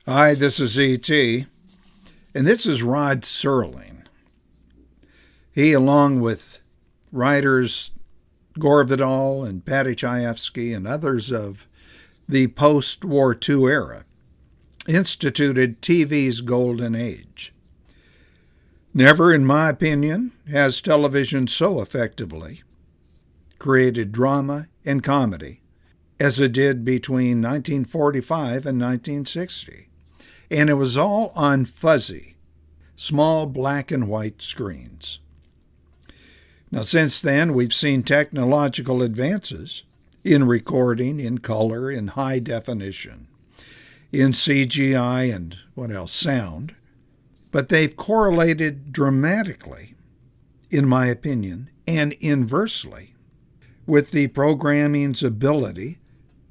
Hi, this is E.T., and this is Rod Serling. He, along with writers Gore Vidal and Patty Chayefsky and others of the post-War II era, instituted TV's golden age. Never, in my opinion, has television so effectively created drama and comedy as it did between 1945 and 1960. And it was all on fuzzy, small black and white screens. Now, since then, we've seen technological advances in recording, in color, in high definition, in CGI and sound. But they've correlated dramatically, in my opinion, and inversely, with the programming's ability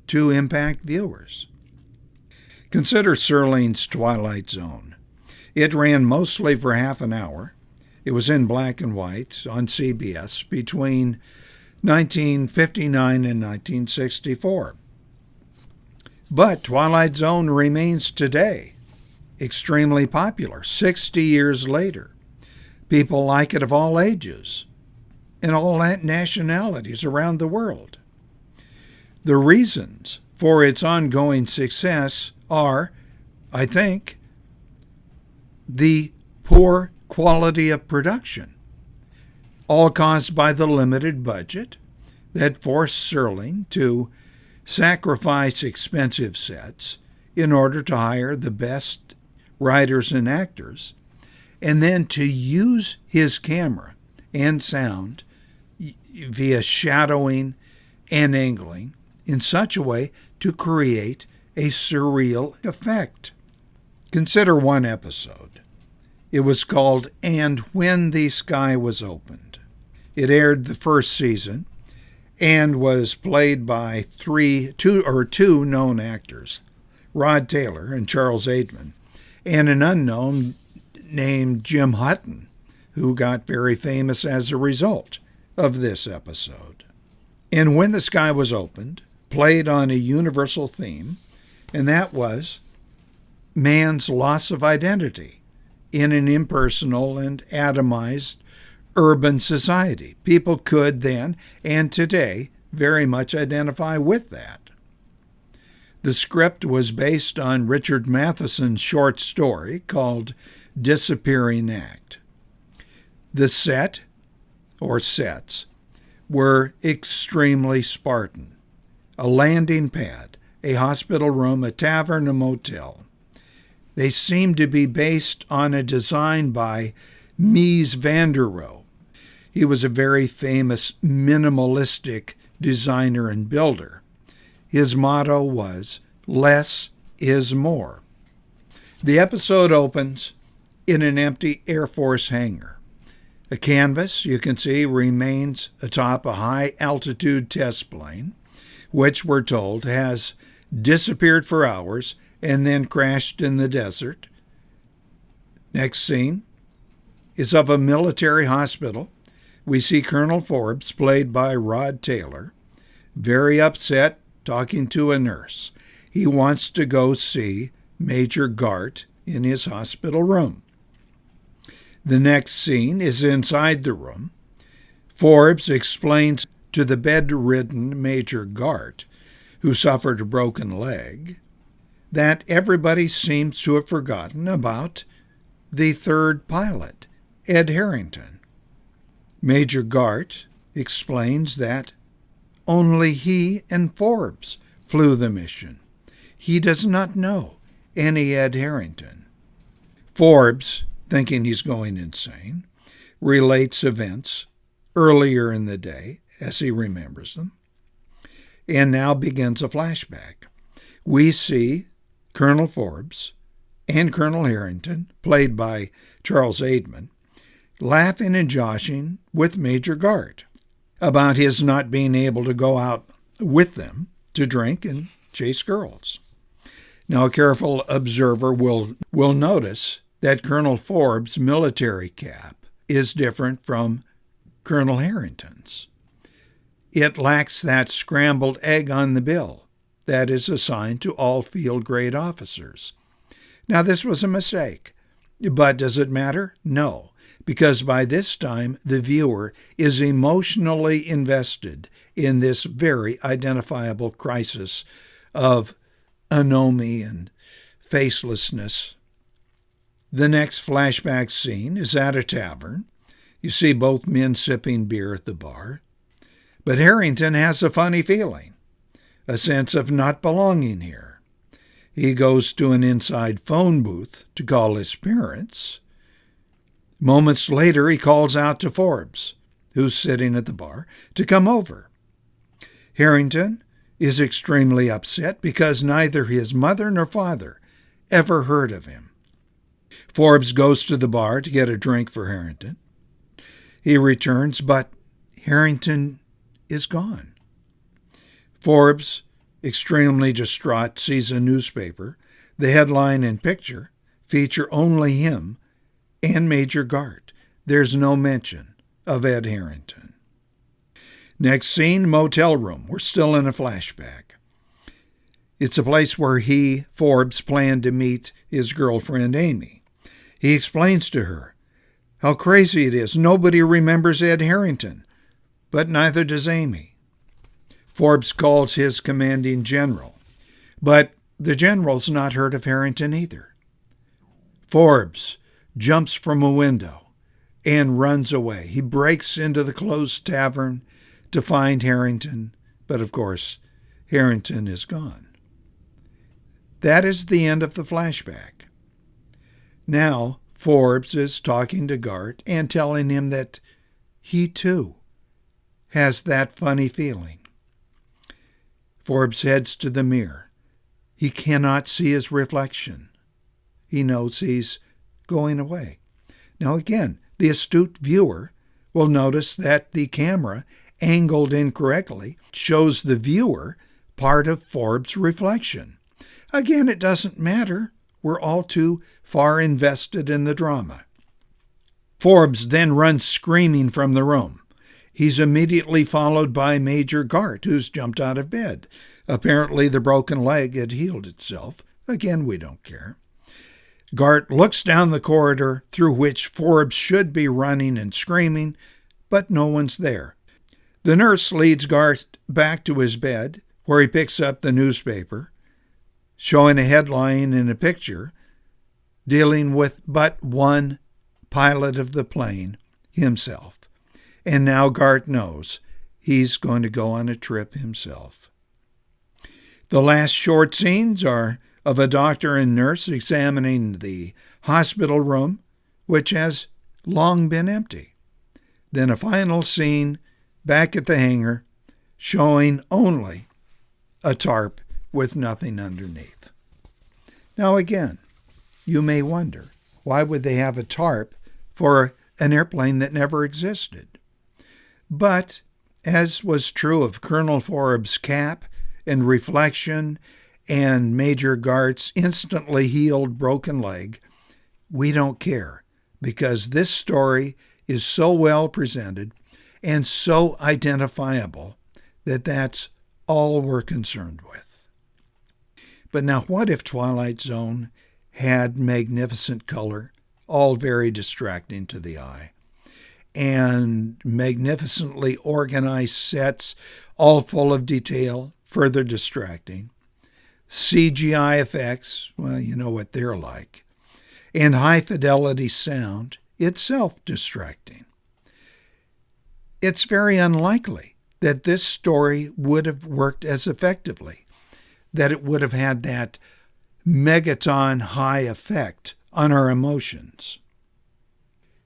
to impact viewers. Consider Serling's Twilight Zone. It ran mostly for half an hour. It was in black and white on CBS between 1959 and 1964. But Twilight Zone remains today extremely popular, 60 years later. People like it of all ages and all nationalities around the world. The reasons for its ongoing success are, I think, the poor quality of production, all caused by the limited budget that forced Serling to sacrifice expensive sets in order to hire the best writers and actors, and then to use his camera and sound via shadowing and angling in such a way to create a surreal effect. Consider one episode. It was called "And When the Sky Was Opened." It aired the first season and was played by two known actors, Rod Taylor and Charles Aidman, and an unknown named Jim Hutton, who got very famous as a result of this episode. "And When the Sky Was Opened" played on a universal theme, and that was man's loss of identity in an impersonal and atomized urban society. People could then, and today, very much identify with that. The script was based on Richard Matheson's short story called Disappearing Act. The set, or sets, were extremely Spartan. A landing pad, a hospital room, a tavern, a motel. They seemed to be based on a design by Mies van der Rohe. He was a very famous minimalistic designer and builder. His motto was, "Less is more." The episode opens in an empty Air Force hangar. A canvas, you can see, remains atop a high-altitude test plane, which we're told has disappeared for hours and then crashed in the desert. Next scene is of a military hospital. We see Colonel Forbes, played by Rod Taylor, very upset, talking to a nurse. He wants to go see Major Gart in his hospital room. The next scene is inside the room. Forbes explains to the bedridden Major Gart, who suffered a broken leg, that everybody seems to have forgotten about the third pilot, Ed Harrington. Major Gart explains that only he and Forbes flew the mission. He does not know any Ed Harrington. Forbes, thinking he's going insane, relates events earlier in the day as he remembers them, and now begins a flashback. We see Colonel Forbes and Colonel Harrington, played by Charles Aidman, laughing and joshing with Major Gart about his not being able to go out with them to drink and chase girls. Now, a careful observer will notice that Colonel Forbes' military cap is different from Colonel Harrington's. It lacks that scrambled egg on the bill that is assigned to all field-grade officers. Now, this was a mistake, but does it matter? No, because by this time, the viewer is emotionally invested in this very identifiable crisis of anomie and facelessness. The next flashback scene is at a tavern. You see both men sipping beer at the bar. But Harrington has a funny feeling, a sense of not belonging here. He goes to an inside phone booth to call his parents. Moments later, he calls out to Forbes, who's sitting at the bar, to come over. Harrington is extremely upset because neither his mother nor father ever heard of him. Forbes goes to the bar to get a drink for Harrington. He returns, but Harrington is gone. Forbes, extremely distraught, sees a newspaper. The headline and picture feature only him and Major Gart. There's no mention of Ed Harrington. Next scene, motel room. We're still in a flashback. It's a place where Forbes, planned to meet his girlfriend, Amy. He explains to her how crazy it is. Nobody remembers Ed Harrington, but neither does Amy. Forbes calls his commanding general, but the general's not heard of Harrington either. Forbes jumps from a window and runs away. He breaks into the closed tavern to find Harrington, but of course, Harrington is gone. That is the end of the flashback. Now, Forbes is talking to Gart and telling him that he, too, has that funny feeling. Forbes heads to the mirror. He cannot see his reflection. He knows he's going away. Now, again, the astute viewer will notice that the camera, angled incorrectly, shows the viewer part of Forbes' reflection. Again, it doesn't matter. We're all too far invested in the drama. Forbes then runs screaming from the room. He's immediately followed by Major Gart, who's jumped out of bed. Apparently, the broken leg had healed itself. Again, we don't care. Gart looks down the corridor through which Forbes should be running and screaming, but no one's there. The nurse leads Gart back to his bed, where he picks up the newspaper, showing a headline and a picture dealing with but one pilot of the plane, himself. And now Gart knows he's going to go on a trip himself. The last short scenes are of a doctor and nurse examining the hospital room, which has long been empty. Then a final scene back at the hangar, showing only a tarp with nothing underneath. Now again, you may wonder, why would they have a tarp for an airplane that never existed? But, as was true of Colonel Forbes' cap and reflection and Major Gart's instantly healed broken leg, we don't care, because this story is so well presented and so identifiable that that's all we're concerned with. But now, what if Twilight Zone had magnificent color, all very distracting to the eye, and magnificently organized sets, all full of detail, further distracting, CGI effects, well, you know what they're like, and high-fidelity sound, itself distracting? It's very unlikely that this story would have worked as effectively, that it would have had that megaton high effect on our emotions.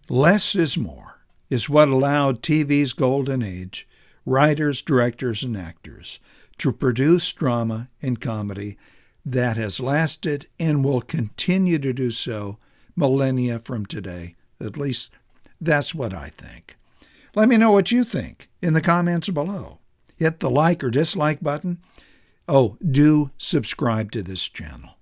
Less is more is what allowed TV's golden age, writers, directors, and actors to produce drama and comedy that has lasted and will continue to do so millennia from today. At least that's what I think. Let me know what you think in the comments below. Hit the like or dislike button. Oh, do subscribe to this channel.